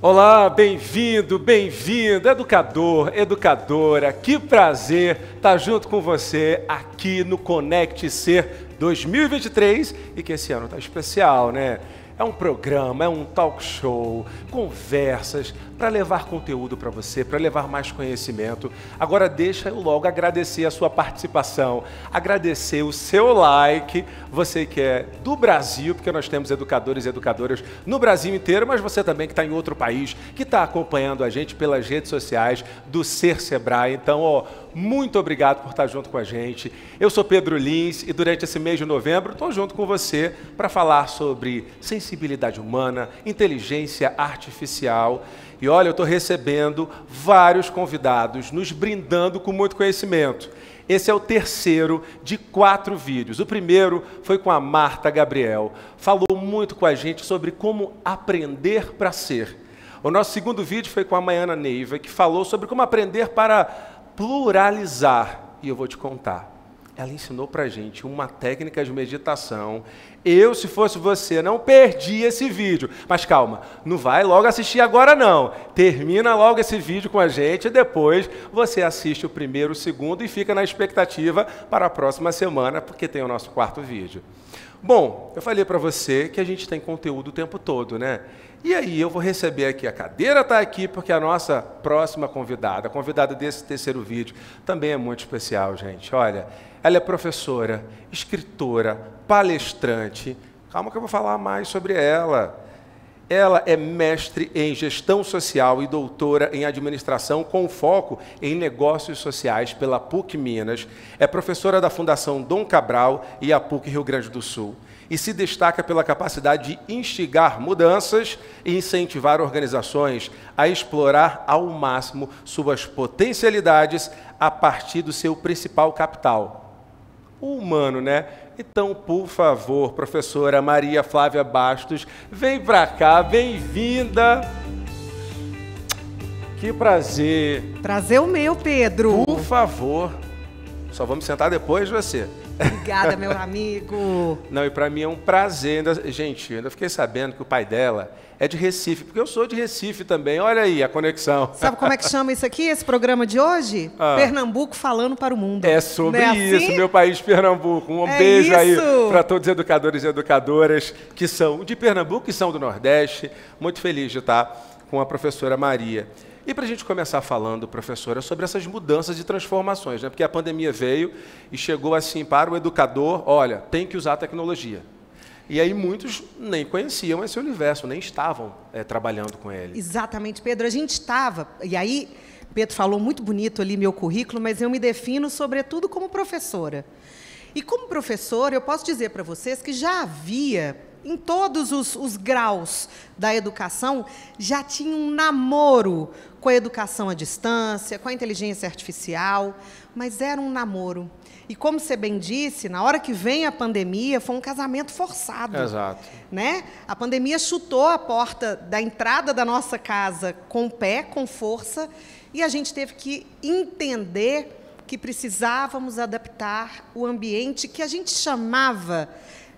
Olá, bem-vindo, bem-vinda, educador, educadora. Que prazer estar junto com você aqui no Conecte Ser 2023 e que esse ano está especial, né? É um programa, é um talk show, conversas para levar conteúdo para você, para levar mais conhecimento. Agora deixa eu logo agradecer a sua participação, agradecer o seu like, você que é do Brasil, porque nós temos educadores e educadoras no Brasil inteiro, mas você também que está em outro país, que está acompanhando a gente pelas redes sociais do Ser Sebrae. Então, muito obrigado por estar junto com a gente. Eu sou Pedro Lins e durante esse mês de novembro estou junto com você para falar sobre sensibilidade humana, inteligência artificial. E olha, eu estou recebendo vários convidados, nos brindando com muito conhecimento. Esse é o terceiro de 4 vídeos. O primeiro foi com a Marta Gabriel. Falou muito com a gente sobre como aprender para ser. O nosso segundo vídeo foi com a Maiana Neiva, que falou sobre como aprender para pluralizar. E eu vou te contar. Ela ensinou para a gente uma técnica de meditação. Eu, se fosse você, não perdi esse vídeo. Mas calma, não vai logo assistir agora não. Termina logo esse vídeo com a gente e depois você assiste o primeiro, o segundo e fica na expectativa para a próxima semana, porque tem o nosso 4º vídeo. Bom, eu falei para você que a gente tem conteúdo o tempo todo, né? E aí eu vou receber aqui, a cadeira está aqui porque a nossa próxima convidada, a convidada desse terceiro vídeo, também é muito especial, gente. Olha, ela é professora, escritora, palestrante. Calma que eu vou falar mais sobre ela. Ela é mestre em gestão social e doutora em administração com foco em negócios sociais pela PUC Minas. É professora da Fundação Dom Cabral e a PUC Rio Grande do Sul. E se destaca pela capacidade de instigar mudanças e incentivar organizações a explorar ao máximo suas potencialidades a partir do seu principal capital, o humano, né? Então, por favor, professora Maria Flávia Bastos, vem para cá, bem-vinda. Que prazer. Prazer o meu, Pedro. Por favor. Só vamos sentar depois de você. Obrigada, meu amigo. Não, e para mim é um prazer. Gente, eu ainda fiquei sabendo que o pai dela é de Recife, porque eu sou de Recife também. Olha aí a conexão. Sabe como é que chama isso aqui, esse programa de hoje? Pernambuco falando para o mundo. É sobre isso, assim? Meu país, Pernambuco. Um beijo isso aí para todos os educadores e educadoras que são de Pernambuco e são do Nordeste. Muito feliz de estar com a professora Maria. E para a gente começar falando, professora, sobre essas mudanças e transformações, né? Porque a pandemia veio e chegou assim para o educador, olha, tem que usar a tecnologia. E aí muitos nem conheciam esse universo, nem estavam trabalhando com ele. Exatamente, Pedro. A gente estava, e aí Pedro falou muito bonito ali meu currículo, mas eu me defino sobretudo como professora. E como professora, eu posso dizer para vocês que já havia, em todos os graus da educação, já tinha um namoro com a educação à distância, com a inteligência artificial, mas era um namoro. E como você bem disse, na hora que vem a pandemia, foi um casamento forçado. Exato. Né? A pandemia chutou a porta da entrada da nossa casa com o pé, com força, e a gente teve que entender que precisávamos adaptar o ambiente que a gente chamava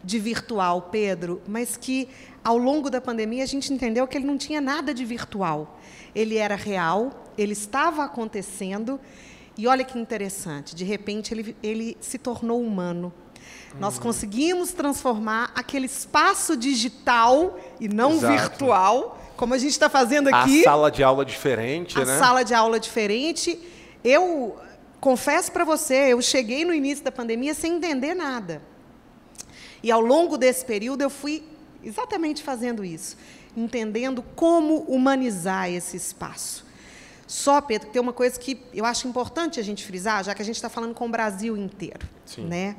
de virtual, Pedro, mas que, ao longo da pandemia, a gente entendeu que ele não tinha nada de virtual. Ele era real, ele estava acontecendo, e olha que interessante, de repente ele se tornou humano. Nós conseguimos transformar aquele espaço digital e não Exato. Virtual, como a gente está fazendo aqui. A sala de aula diferente, né? A sala de aula diferente. Eu confesso para você, eu cheguei no início da pandemia sem entender nada. E, ao longo desse período, eu fui exatamente fazendo isso, entendendo como humanizar esse espaço. Só, Pedro, tem uma coisa que eu acho importante a gente frisar, já que a gente está falando com o Brasil inteiro. Sim. Né?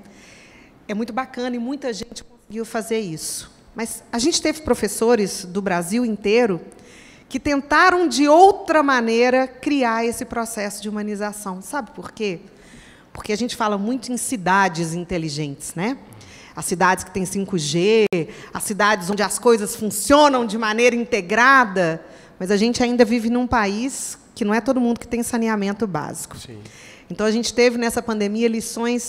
É muito bacana e muita gente conseguiu fazer isso. Mas a gente teve professores do Brasil inteiro que tentaram, de outra maneira, criar esse processo de humanização. Sabe por quê? Porque a gente fala muito em cidades inteligentes, né? As cidades que têm 5G, as cidades onde as coisas funcionam de maneira integrada, mas a gente ainda vive num país que não é todo mundo que tem saneamento básico. Sim. Então, a gente teve, nessa pandemia,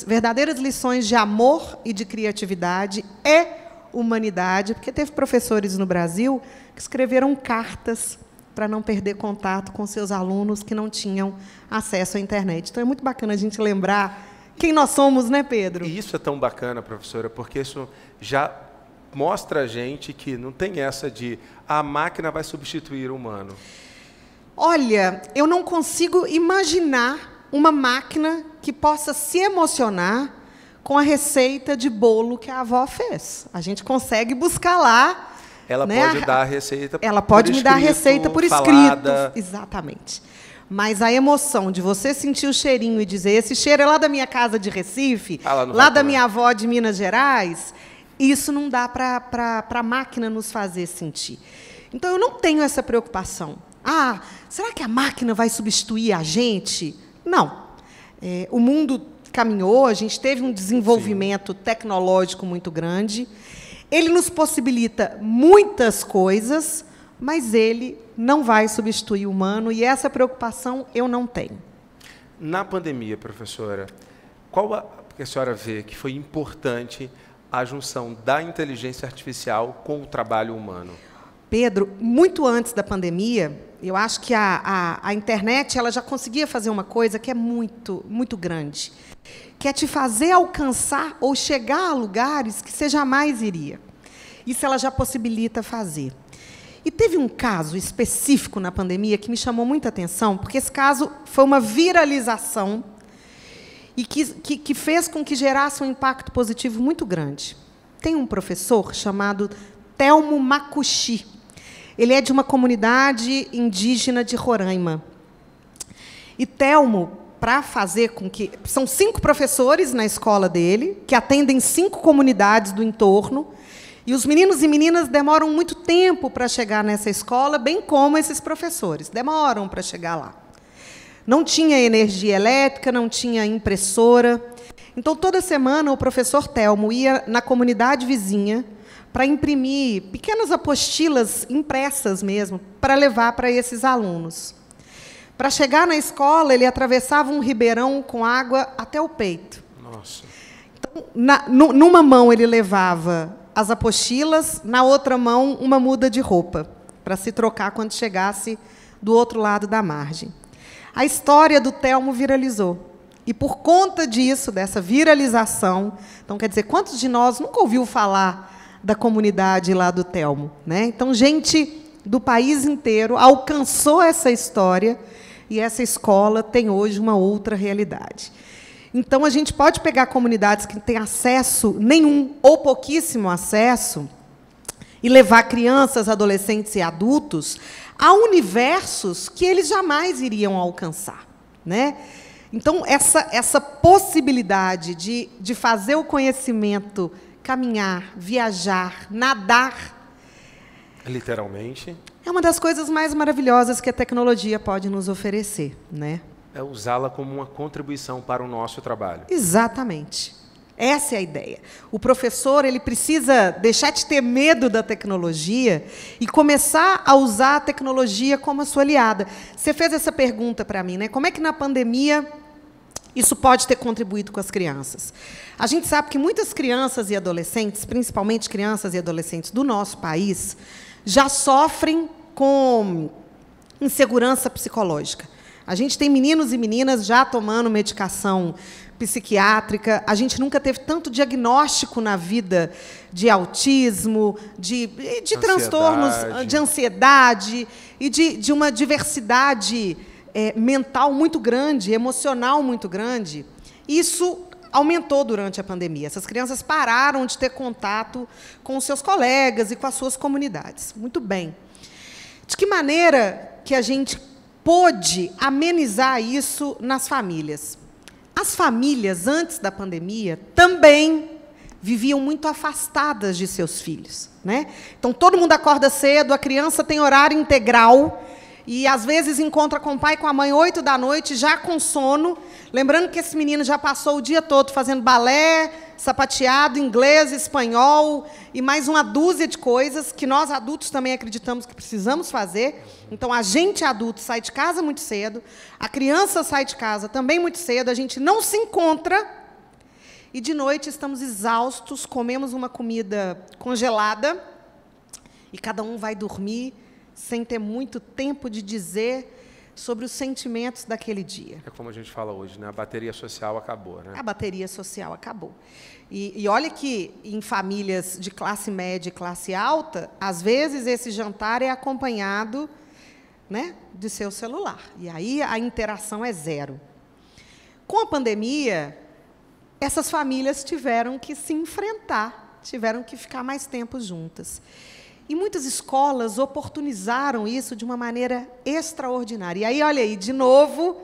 verdadeiras lições de amor e de criatividade e humanidade, porque teve professores no Brasil que escreveram cartas para não perder contato com seus alunos que não tinham acesso à internet. Então, é muito bacana a gente lembrar quem nós somos, né, Pedro? E isso é tão bacana, professora, porque isso já mostra a gente que não tem essa de a máquina vai substituir o humano. Olha, eu não consigo imaginar uma máquina que possa se emocionar com a receita de bolo que a avó fez. A gente consegue buscar lá. Ela, né, pode dar a receita por escrito. Ela pode me dar a receita por falada. escrito. Exatamente. Mas a emoção de você sentir o cheirinho e dizer, esse cheiro é lá da minha casa de Recife, lá da minha avó de Minas Gerais, isso não dá para a máquina nos fazer sentir. Então, eu não tenho essa preocupação. Ah, será que a máquina vai substituir a gente? Não. O mundo caminhou, a gente teve um desenvolvimento tecnológico muito grande. Ele nos possibilita muitas coisas, mas ele não vai substituir o humano, e essa preocupação eu não tenho. Na pandemia, professora, qual que a senhora vê que foi importante a junção da inteligência artificial com o trabalho humano? Pedro, muito antes da pandemia, eu acho que a internet ela já conseguia fazer uma coisa que é muito, muito grande, que é te fazer alcançar ou chegar a lugares que você jamais iria. Isso ela já possibilita fazer. E teve um caso específico na pandemia que me chamou muita atenção, porque esse caso foi uma viralização e que fez com que gerasse um impacto positivo muito grande. Tem um professor chamado Telmo Makushi. Ele é de uma comunidade indígena de Roraima. E Telmo, para fazer com que... São 5 professores na escola dele, que atendem 5 comunidades do entorno, e os meninos e meninas demoram muito tempo para chegar nessa escola, bem como esses professores. Demoram para chegar lá. Não tinha energia elétrica, não tinha impressora. Então, toda semana, o professor Telmo ia na comunidade vizinha para imprimir pequenas apostilas impressas mesmo, para levar para esses alunos. Para chegar na escola, ele atravessava um ribeirão com água até o peito. Nossa. Então, numa mão, ele levava as apostilas, na outra mão, uma muda de roupa, para se trocar quando chegasse do outro lado da margem. A história do Telmo viralizou. E, por conta disso, dessa viralização, então, quer dizer, quantos de nós nunca ouviu falar da comunidade lá do Telmo, né? Então, gente do país inteiro alcançou essa história e essa escola tem hoje uma outra realidade. Então, a gente pode pegar comunidades que têm acesso nenhum ou pouquíssimo acesso e levar crianças, adolescentes e adultos a universos que eles jamais iriam alcançar, né? Então, essa possibilidade de fazer o conhecimento caminhar, viajar, nadar. Literalmente. É uma das coisas mais maravilhosas que a tecnologia pode nos oferecer, né? É usá-la como uma contribuição para o nosso trabalho. Exatamente. Essa é a ideia. O professor ele precisa deixar de ter medo da tecnologia e começar a usar a tecnologia como a sua aliada. Você fez essa pergunta para mim, né? Como é que na pandemia isso pode ter contribuído com as crianças? A gente sabe que muitas crianças e adolescentes, principalmente crianças e adolescentes do nosso país, já sofrem com insegurança psicológica. A gente tem meninos e meninas já tomando medicação psiquiátrica. A gente nunca teve tanto diagnóstico na vida de autismo, de transtornos de ansiedade e de uma diversidade mental muito grande, emocional muito grande. Isso aumentou durante a pandemia. Essas crianças pararam de ter contato com os seus colegas e com as suas comunidades. Muito bem. De que maneira que a gente pôde amenizar isso nas famílias? As famílias, antes da pandemia, também viviam muito afastadas de seus filhos, né? Então, todo mundo acorda cedo, a criança tem horário integral, e, às vezes, encontra com o pai e com a mãe 8 da noite, já com sono, lembrando que esse menino já passou o dia todo fazendo balé, sapateado, inglês, espanhol, e mais uma dúzia de coisas que nós, adultos, também acreditamos que precisamos fazer. Então, a gente, adulto, sai de casa muito cedo, a criança sai de casa também muito cedo, a gente não se encontra, e, de noite, estamos exaustos, comemos uma comida congelada, e cada um vai dormir sem ter muito tempo de dizer sobre os sentimentos daquele dia. É como a gente fala hoje, né? A bateria social acabou, né? A bateria social acabou. E olha que em famílias de classe média e classe alta, às vezes esse jantar é acompanhado, né, de seu celular. E aí a interação é zero. Com a pandemia, essas famílias tiveram que se enfrentar, tiveram que ficar mais tempo juntas. E muitas escolas oportunizaram isso de uma maneira extraordinária. E aí, olha aí, de novo,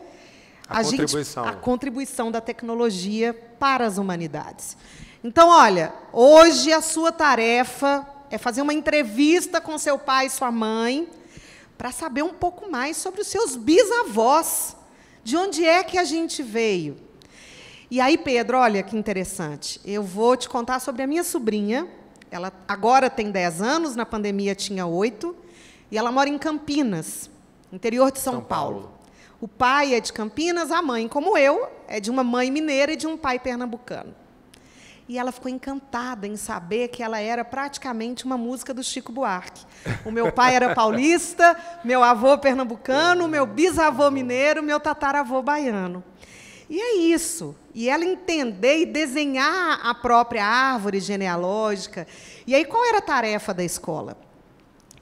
a contribuição da tecnologia para as humanidades. Então, olha, hoje a sua tarefa é fazer uma entrevista com seu pai e sua mãe para saber um pouco mais sobre os seus bisavós, de onde é que a gente veio. E aí, Pedro, olha que interessante, eu vou te contar sobre a minha sobrinha. Ela agora tem 10 anos, na pandemia tinha 8, e ela mora em Campinas, interior de São Paulo. O pai é de Campinas, a mãe, como eu, é de uma mãe mineira e de um pai pernambucano. E ela ficou encantada em saber que ela era praticamente uma música do Chico Buarque. O meu pai era paulista, meu avô pernambucano, meu bisavô mineiro, meu tataravô baiano. E é isso. E ela entender e desenhar a própria árvore genealógica. E aí, qual era a tarefa da escola?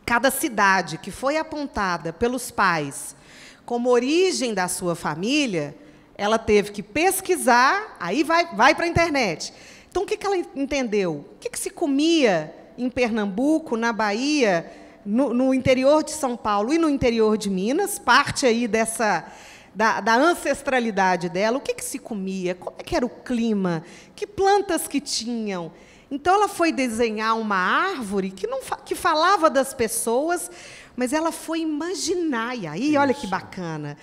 Cada cidade que foi apontada pelos pais como origem da sua família, ela teve que pesquisar, aí vai para a internet. Então, o que ela entendeu? O que se comia em Pernambuco, na Bahia, no interior de São Paulo e no interior de Minas? Parte aí dessa... Da ancestralidade dela, o que se comia, como é que era o clima, que plantas que tinham. Então, ela foi desenhar uma árvore que falava das pessoas, mas ela foi imaginar. E aí, olha que bacana,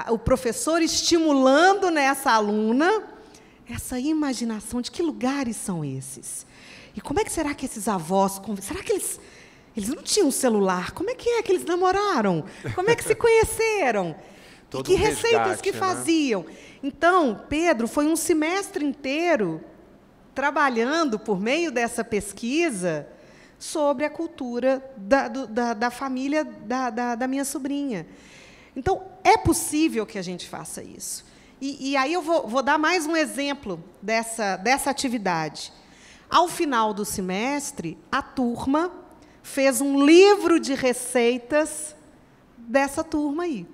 o professor estimulando nessa aluna essa imaginação de que lugares são esses. E como é que será que esses avós... Será que eles não tinham celular? Como é que eles namoraram? Como é que se conheceram? E que receitas que faziam. Né? Então, Pedro foi um semestre inteiro trabalhando, por meio dessa pesquisa, sobre a cultura da família da minha sobrinha. Então, é possível que a gente faça isso. E aí eu vou dar mais um exemplo dessa atividade. Ao final do semestre, a turma fez um livro de receitas dessa turma aí.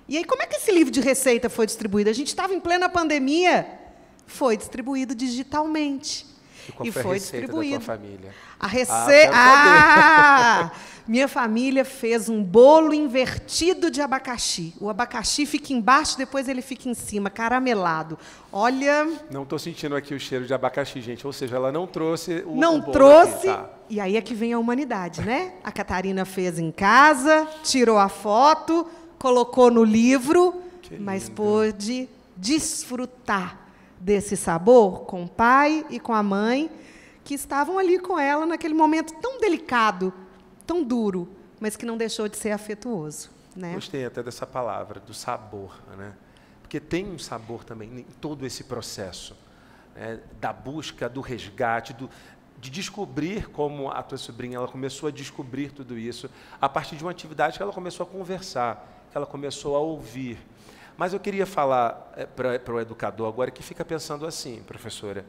E aí, como é que esse livro de receita foi distribuído? A gente estava em plena pandemia, foi distribuído digitalmente. E foi distribuído. Da tua família? A receita... minha família fez um bolo invertido de abacaxi. O abacaxi fica embaixo, depois ele fica em cima, caramelado. Olha... Não estou sentindo aqui o cheiro de abacaxi, gente. Ou seja, ela não trouxe o Não bolo trouxe, aqui, tá? E aí é que vem a humanidade, né? A Catarina fez em casa, tirou a foto... colocou no livro, mas pôde desfrutar desse sabor com o pai e com a mãe, que estavam ali com ela naquele momento tão delicado, tão duro, mas que não deixou de ser afetuoso. Né? Gostei até dessa palavra, do sabor, né? Porque tem um sabor também em todo esse processo, né? Da busca, do resgate, de descobrir como a tua sobrinha ela começou a descobrir tudo isso a partir de uma atividade que ela começou a conversar, que ela começou a ouvir. Mas eu queria falar para o educador agora que fica pensando assim, professora,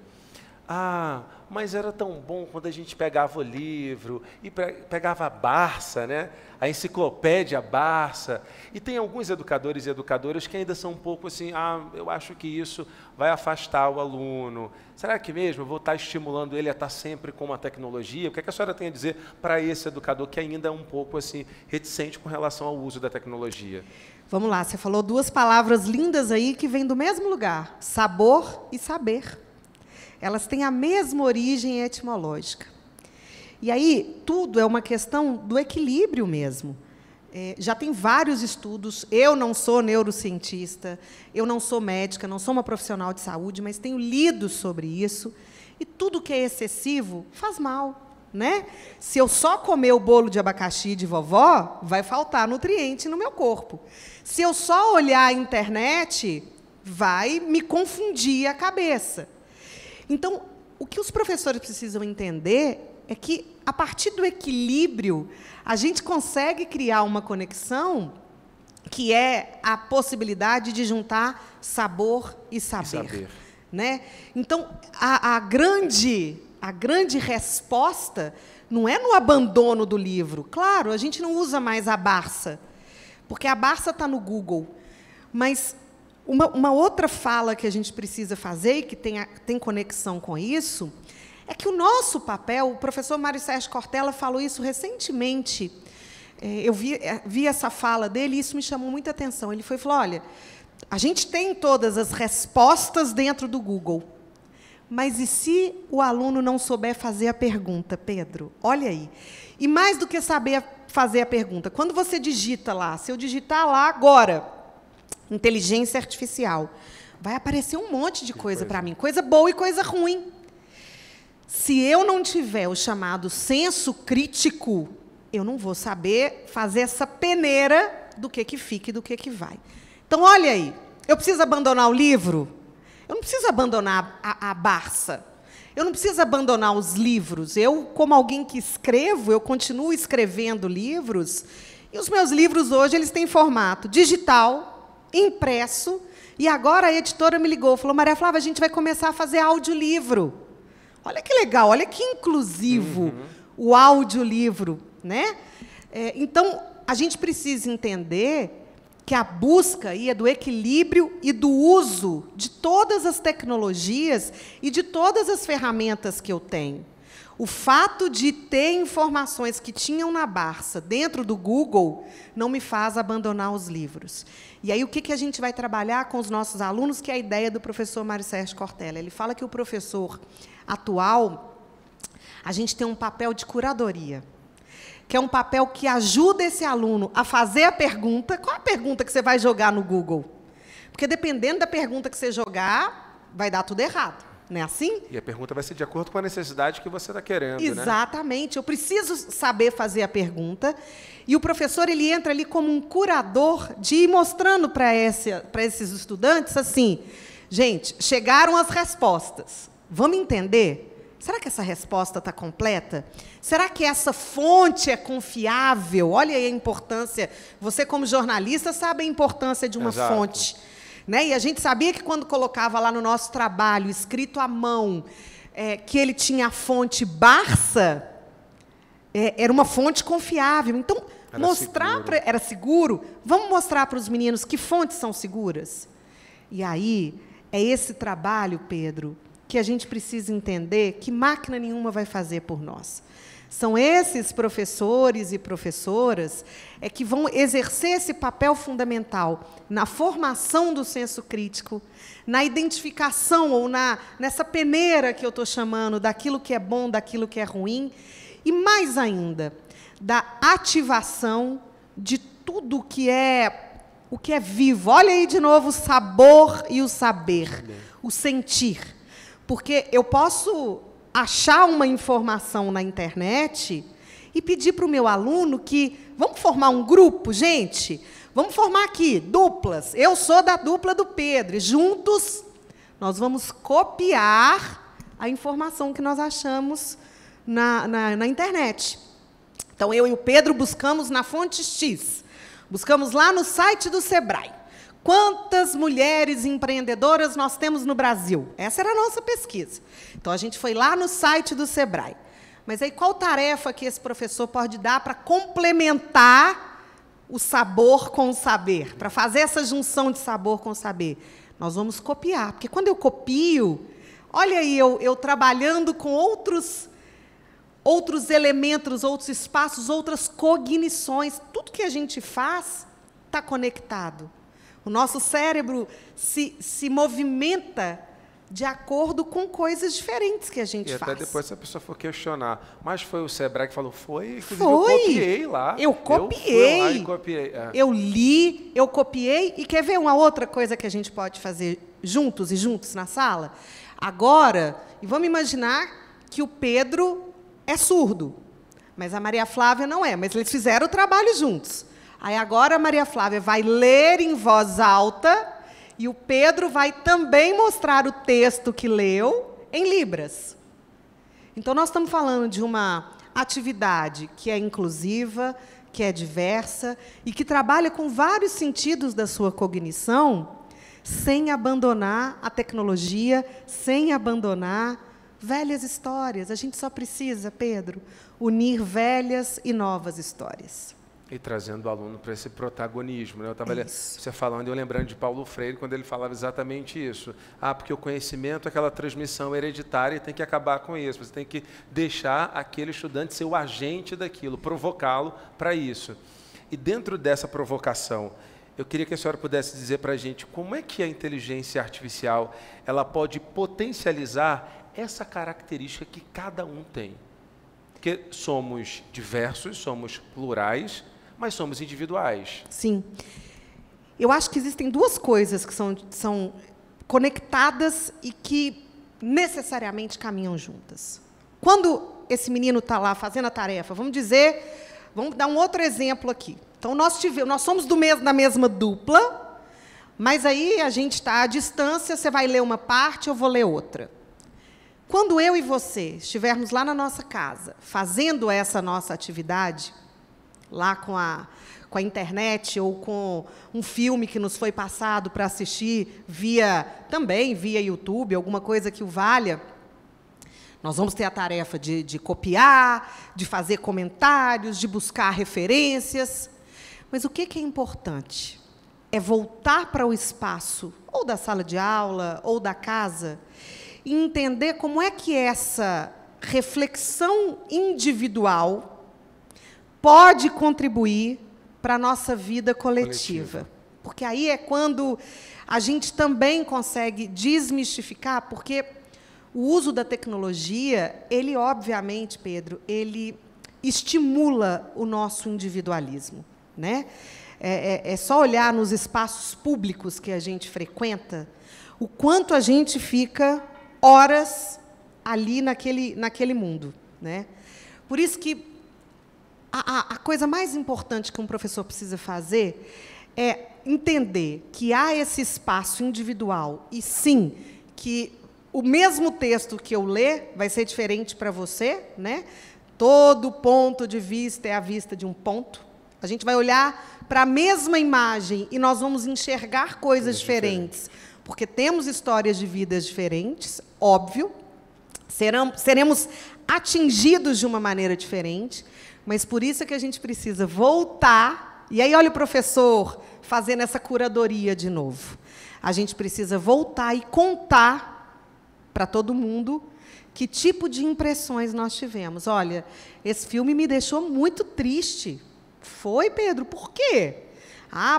mas era tão bom quando a gente pegava o livro e pegava a Barça, né? A enciclopédia Barça. E tem alguns educadores e educadoras que ainda são um pouco assim, eu acho que isso vai afastar o aluno. Será que mesmo eu vou estar estimulando ele a estar sempre com uma tecnologia? O que a senhora tem a dizer para esse educador que ainda é um pouco assim, reticente com relação ao uso da tecnologia? Vamos lá, você falou duas palavras lindas aí que vêm do mesmo lugar, sabor e saber. Elas têm a mesma origem etimológica. E aí, tudo é uma questão do equilíbrio mesmo. Já tem vários estudos, eu não sou neurocientista, eu não sou médica, não sou uma profissional de saúde, mas tenho lido sobre isso, e tudo que é excessivo faz mal. Né? Se eu só comer o bolo de abacaxi de vovó, vai faltar nutriente no meu corpo. Se eu só olhar a internet, vai me confundir a cabeça. Então, o que os professores precisam entender é que, a partir do equilíbrio, a gente consegue criar uma conexão que é a possibilidade de juntar sabor e saber. Né? Então, a grande resposta não é no abandono do livro. Claro, a gente não usa mais a Barça, porque a Barça está no Google. Mas uma outra fala que a gente precisa fazer, e que tem conexão com isso, é que o nosso papel, o professor Mário Sérgio Cortella falou isso recentemente, eu vi essa fala dele e isso me chamou muita atenção. Ele falou, olha, a gente tem todas as respostas dentro do Google, mas e se o aluno não souber fazer a pergunta, Pedro? Olha aí. E mais do que saber fazer a pergunta, quando você digita lá, se eu digitar lá agora, inteligência artificial, vai aparecer um monte de coisa para mim, coisa boa e coisa ruim. Se eu não tiver o chamado senso crítico, eu não vou saber fazer essa peneira do que fica e do que vai. Então, olha aí, eu preciso abandonar o livro? Eu não preciso abandonar a Barça. Eu não preciso abandonar os livros. Eu, como alguém que escrevo, eu continuo escrevendo livros, e os meus livros hoje eles têm formato digital, impresso, e agora a editora me ligou, falou, Maria Flávia, a gente vai começar a fazer audiolivro. Olha que legal, olha que inclusivo o audiolivro, né? Então, a gente precisa entender que a busca aí é do equilíbrio e do uso de todas as tecnologias e de todas as ferramentas que eu tenho. O fato de ter informações que tinham na Barça dentro do Google não me faz abandonar os livros. E aí, o que a gente vai trabalhar com os nossos alunos, que é a ideia do professor Mário Sérgio Cortella. Ele fala que o professor atual, a gente tem um papel de curadoria, que é um papel que ajuda esse aluno a fazer a pergunta. Qual a pergunta que você vai jogar no Google? Porque, dependendo da pergunta que você jogar, vai dar tudo errado. Não é assim? E a pergunta vai ser de acordo com a necessidade que você está querendo. Exatamente. Né? Eu preciso saber fazer a pergunta. E o professor ele entra ali como um curador de ir mostrando para esses estudantes assim, gente, chegaram as respostas. Vamos entender? Será que essa resposta está completa? Será que essa fonte é confiável? Olha aí a importância. Você, como jornalista, sabe a importância de uma fonte. Né? E a gente sabia que, quando colocava lá no nosso trabalho, escrito à mão, que ele tinha a fonte Barça, era uma fonte confiável. Então, era seguro. Vamos mostrar para os meninos que fontes são seguras? E aí, é esse trabalho, Pedro, que a gente precisa entender que máquina nenhuma vai fazer por nós. São esses professores e professoras que vão exercer esse papel fundamental na formação do senso crítico, na identificação ou nessa peneira que eu estou chamando daquilo que é bom, daquilo que é ruim, e, mais ainda, da ativação de tudo que o que é vivo. Olha aí de novo o sabor e o saber, o sentir. Porque eu posso achar uma informação na internet e pedir para o meu aluno que, vamos formar um grupo, gente? Vamos formar aqui, duplas. Eu sou da dupla do Pedro. E juntos, nós vamos copiar a informação que nós achamos na internet. Então, eu e o Pedro buscamos na fonte X. Buscamos lá no site do Sebrae. Quantas mulheres empreendedoras nós temos no Brasil? Essa era a nossa pesquisa. Então, a gente foi lá no site do Sebrae. Mas aí, qual tarefa que esse professor pode dar para complementar o sabor com o saber? Para fazer essa junção de sabor com o saber? Nós vamos copiar. Porque, quando eu copio, olha aí, eu trabalhando com outros elementos, outros espaços, outras cognições. Tudo que a gente faz está conectado. O nosso cérebro se movimenta de acordo com coisas diferentes que a gente faz. E até depois, se a pessoa for questionar, mas foi o Sebrae que falou, foi? Inclusive, foi. Eu copiei lá. Eu copiei. Eu fui lá e copiei. Eu li, eu copiei. E quer ver uma outra coisa que a gente pode fazer juntos e juntos na sala? Agora, e vamos imaginar que o Pedro é surdo, mas a Maria Flávia não é. Mas eles fizeram o trabalho juntos. Aí, agora, a Maria Flávia vai ler em voz alta e o Pedro vai também mostrar o texto que leu em Libras. Então, nós estamos falando de uma atividade que é inclusiva, que é diversa e que trabalha com vários sentidos da sua cognição, sem abandonar a tecnologia, sem abandonar velhas histórias. A gente só precisa, Pedro, unir velhas e novas histórias. E trazendo o aluno para esse protagonismo. Né? Eu estava você falando e eu lembrando de Paulo Freire, quando ele falava exatamente isso. Porque o conhecimento é aquela transmissão hereditária e tem que acabar com isso. Você tem que deixar aquele estudante ser o agente daquilo, provocá-lo para isso. E dentro dessa provocação, eu queria que a senhora pudesse dizer para a gente como é que a inteligência artificial ela pode potencializar essa característica que cada um tem. Porque somos diversos, somos plurais, mas somos individuais. Sim. Eu acho que existem duas coisas que são conectadas e que necessariamente caminham juntas. Quando esse menino está lá fazendo a tarefa, vamos dar um outro exemplo aqui. Então, nós somos da mesma dupla, mas aí a gente está à distância, você vai ler uma parte, eu vou ler outra. Quando eu e você estivermos lá na nossa casa, fazendo essa nossa atividade, lá com a internet ou com um filme que nos foi passado para assistir também via YouTube, alguma coisa que o valha, nós vamos ter a tarefa de copiar, de fazer comentários, de buscar referências. Mas o que é importante? É voltar para o espaço, ou da sala de aula, ou da casa, e entender como é que essa reflexão individual pode contribuir para a nossa vida coletiva. Porque aí é quando a gente também consegue desmistificar, porque o uso da tecnologia, ele, obviamente, Pedro, ele estimula o nosso individualismo, né? É só olhar nos espaços públicos que a gente frequenta, o quanto a gente fica horas ali naquele mundo, né? Por isso que a coisa mais importante que um professor precisa fazer é entender que há esse espaço individual e, sim, que o mesmo texto que eu ler vai ser diferente para você, né? Todo ponto de vista é a vista de um ponto. A gente vai olhar para a mesma imagem e nós vamos enxergar coisas diferentes, porque temos histórias de vidas diferentes, óbvio, seremos atingidos de uma maneira diferente, mas por isso é que a gente precisa voltar, e aí olha o professor fazendo essa curadoria de novo. A gente precisa voltar e contar para todo mundo que tipo de impressões nós tivemos. Olha, esse filme me deixou muito triste. Foi, Pedro? Por quê?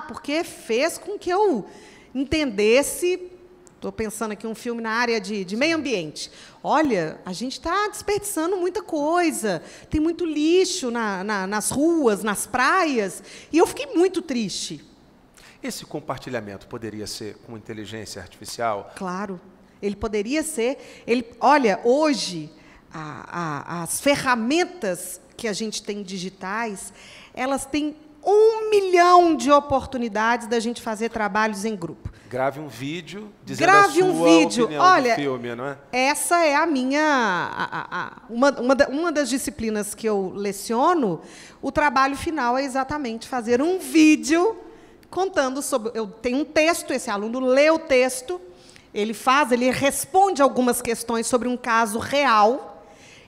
Porque fez com que eu entendesse. Estou pensando aqui um filme na área de meio ambiente. Olha, a gente está desperdiçando muita coisa. Tem muito lixo nas ruas, nas praias. E eu fiquei muito triste. Esse compartilhamento poderia ser com inteligência artificial? Claro. Ele poderia ser. Olha, hoje, as ferramentas que a gente tem digitais, elas têm 1 milhão de oportunidades da gente fazer trabalhos em grupo. Grave um vídeo dizendo a sua opinião Olha, do filme, não é? Essa é a minha... Uma das disciplinas que eu leciono, o trabalho final é exatamente fazer um vídeo contando sobre... Eu tenho um texto, esse aluno lê o texto, ele responde algumas questões sobre um caso real,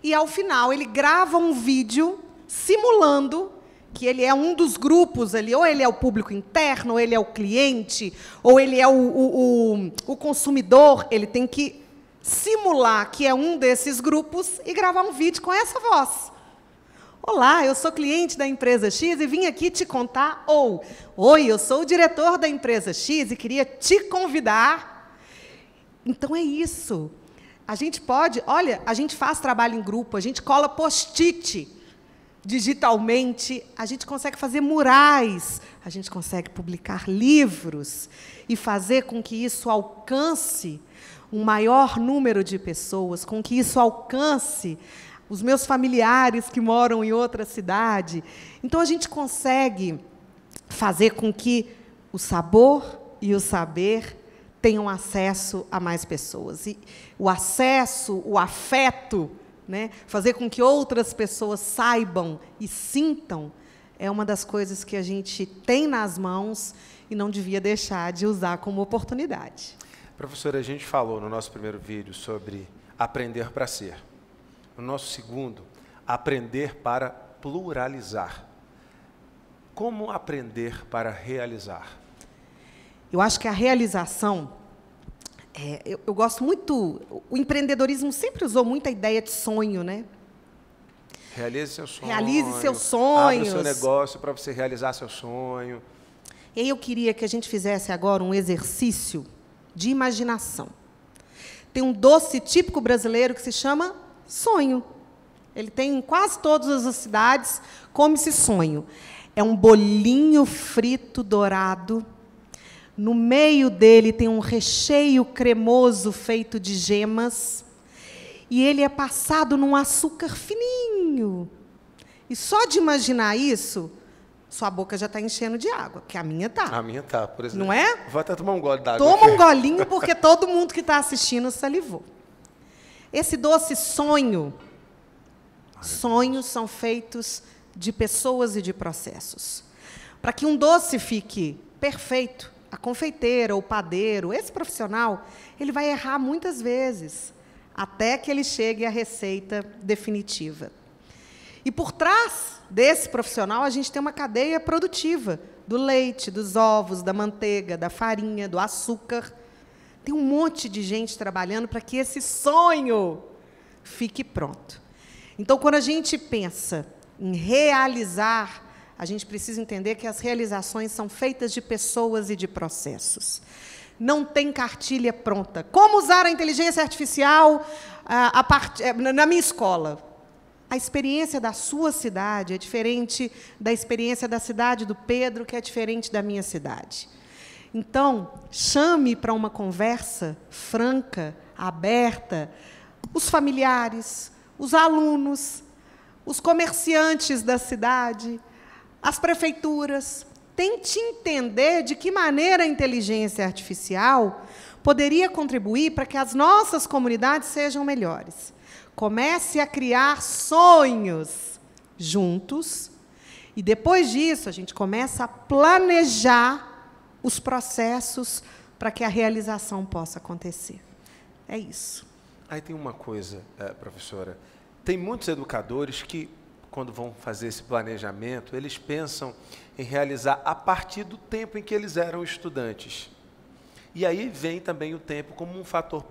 e, ao final, ele grava um vídeo simulando que ele é um dos grupos ali, ou ele é o público interno, ou ele é o cliente, ou ele é o consumidor. Ele tem que simular que é um desses grupos e gravar um vídeo com essa voz. Olá, eu sou cliente da empresa X e vim aqui te contar. Ou, oi, eu sou o diretor da empresa X e queria te convidar. Então, é isso. A gente pode... Olha, a gente faz trabalho em grupo, a gente cola post-it digitalmente, a gente consegue fazer murais, a gente consegue publicar livros e fazer com que isso alcance um maior número de pessoas, com que isso alcance os meus familiares que moram em outra cidade. Então, a gente consegue fazer com que o sabor e o saber tenham acesso a mais pessoas. E o acesso, o afeto, né? Fazer com que outras pessoas saibam e sintam é uma das coisas que a gente tem nas mãos e não devia deixar de usar como oportunidade. Professora, a gente falou no nosso primeiro vídeo sobre aprender para ser. No nosso segundo, aprender para pluralizar. Como aprender para realizar? Eu acho que a realização, eu gosto muito, o empreendedorismo sempre usou muita ideia de sonho, né? Realize seu sonho. Realize seus sonhos. Abra o seu negócio para você realizar seu sonho. E aí eu queria que a gente fizesse agora um exercício de imaginação. Tem um doce típico brasileiro que se chama sonho. Ele tem em quase todas as cidades, come-se sonho. É um bolinho frito dourado. No meio dele tem um recheio cremoso feito de gemas. E ele é passado num açúcar fininho. E só de imaginar isso, sua boca já está enchendo de água, porque a minha está. A minha está, por exemplo. Não é? Vou até tomar um gole d'água. Toma um golinho, porque todo mundo que está assistindo salivou. Esse doce sonho, sonhos são feitos de pessoas e de processos. Para que um doce fique perfeito, a confeiteira, o padeiro, esse profissional, ele vai errar muitas vezes, até que ele chegue à receita definitiva. E por trás desse profissional, a gente tem uma cadeia produtiva, do leite, dos ovos, da manteiga, da farinha, do açúcar. Tem um monte de gente trabalhando para que esse sonho fique pronto. Então, quando a gente pensa em realizar, a gente precisa entender que as realizações são feitas de pessoas e de processos. Não tem cartilha pronta. Como usar a inteligência artificial na minha escola? A experiência da sua cidade é diferente da experiência da cidade do Pedro, que é diferente da minha cidade. Então, chame para uma conversa franca, aberta, os familiares, os alunos, os comerciantes da cidade, as prefeituras. Tente entender de que maneira a inteligência artificial poderia contribuir para que as nossas comunidades sejam melhores. Comece a criar sonhos juntos e, depois disso, a gente começa a planejar os processos para que a realização possa acontecer. É isso. Aí tem uma coisa, professora. Tem muitos educadores que, quando vão fazer esse planejamento, eles pensam em realizar a partir do tempo em que eles eram estudantes. E aí vem também o tempo como um fator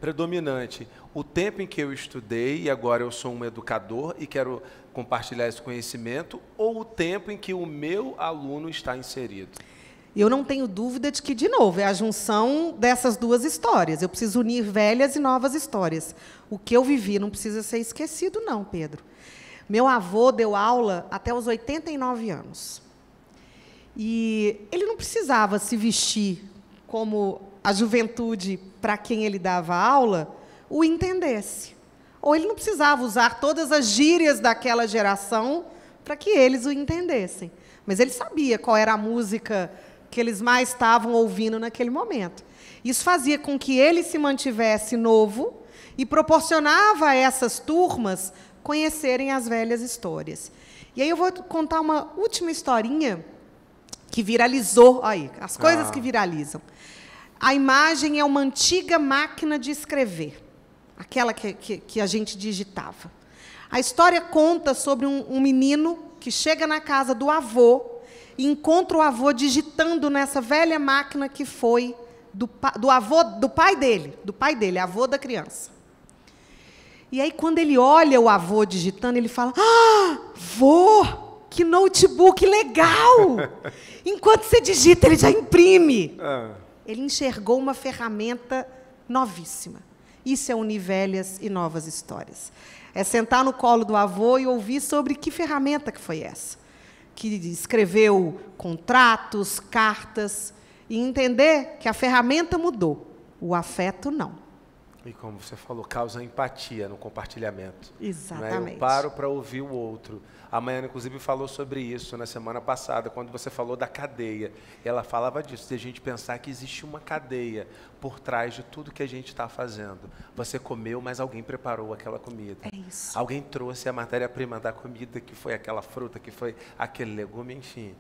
predominante. O tempo em que eu estudei e agora eu sou um educador e quero compartilhar esse conhecimento, ou o tempo em que o meu aluno está inserido? Eu não tenho dúvida de que, de novo, é a junção dessas duas histórias. Eu preciso unir velhas e novas histórias. O que eu vivi não precisa ser esquecido, não, Pedro. Meu avô deu aula até os 89 anos. E ele não precisava se vestir como a juventude para quem ele dava aula o entendesse. Ou ele não precisava usar todas as gírias daquela geração para que eles o entendessem. Mas ele sabia qual era a música que eles mais estavam ouvindo naquele momento. Isso fazia com que ele se mantivesse novo e proporcionava a essas turmas conhecerem as velhas histórias. E aí eu vou contar uma última historinha que viralizou. Aí, as coisas que viralizam. A imagem é uma antiga máquina de escrever, aquela que a gente digitava. A história conta sobre um menino que chega na casa do avô e encontra o avô digitando nessa velha máquina que foi do pai dele, avô da criança. E aí, quando ele olha o avô digitando, ele fala: "Ah, vô, que notebook legal! Enquanto você digita, ele já imprime." Ele enxergou uma ferramenta novíssima. Isso é unir velhas e novas histórias. É sentar no colo do avô e ouvir sobre que ferramenta que foi essa. Que escreveu contratos, cartas, e entender que a ferramenta mudou, o afeto não. E como você falou, causa empatia no compartilhamento. Exatamente. Né? Eu paro para ouvir o outro. A Maiana, inclusive, falou sobre isso na semana passada, quando você falou da cadeia. Ela falava disso, de a gente pensar que existe uma cadeia por trás de tudo que a gente está fazendo. Você comeu, mas alguém preparou aquela comida. É isso. Alguém trouxe a matéria-prima da comida, que foi aquela fruta, que foi aquele legume, enfim.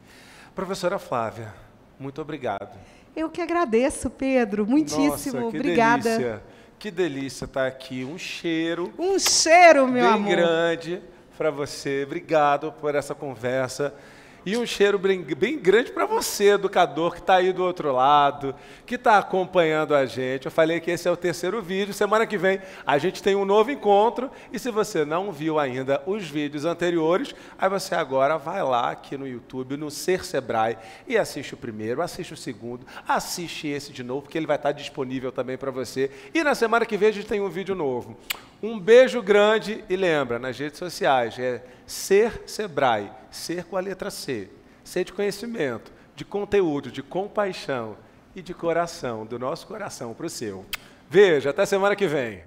Professora Flávia, muito obrigado. Eu que agradeço, Pedro. Muitíssimo. Nossa, que obrigada. delícia. Que delícia estar aqui. Um cheiro. Um cheiro, meu bem amor. grande para você. Obrigado por essa conversa. E um cheiro bem grande para você, educador, que está aí do outro lado, que está acompanhando a gente. Eu falei que esse é o terceiro vídeo. Semana que vem a gente tem um novo encontro. E se você não viu ainda os vídeos anteriores, aí você agora vai lá aqui no YouTube, no Ser Sebrae, e assiste o primeiro, assiste o segundo, assiste esse de novo, porque ele vai estar disponível também para você. E na semana que vem a gente tem um vídeo novo. Um beijo grande e lembra, nas redes sociais, é Ser Sebrae, ser com a letra C, ser de conhecimento, de conteúdo, de compaixão e de coração, do nosso coração para o seu. Beijo, até semana que vem.